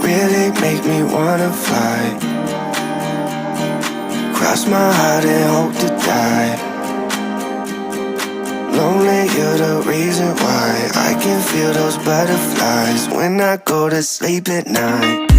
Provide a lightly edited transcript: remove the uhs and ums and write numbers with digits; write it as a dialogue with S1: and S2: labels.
S1: Really make me wanna fly, cross my heart and hope to die. Lonely, you're the reason why I can feel those butterflies when I go to sleep at night.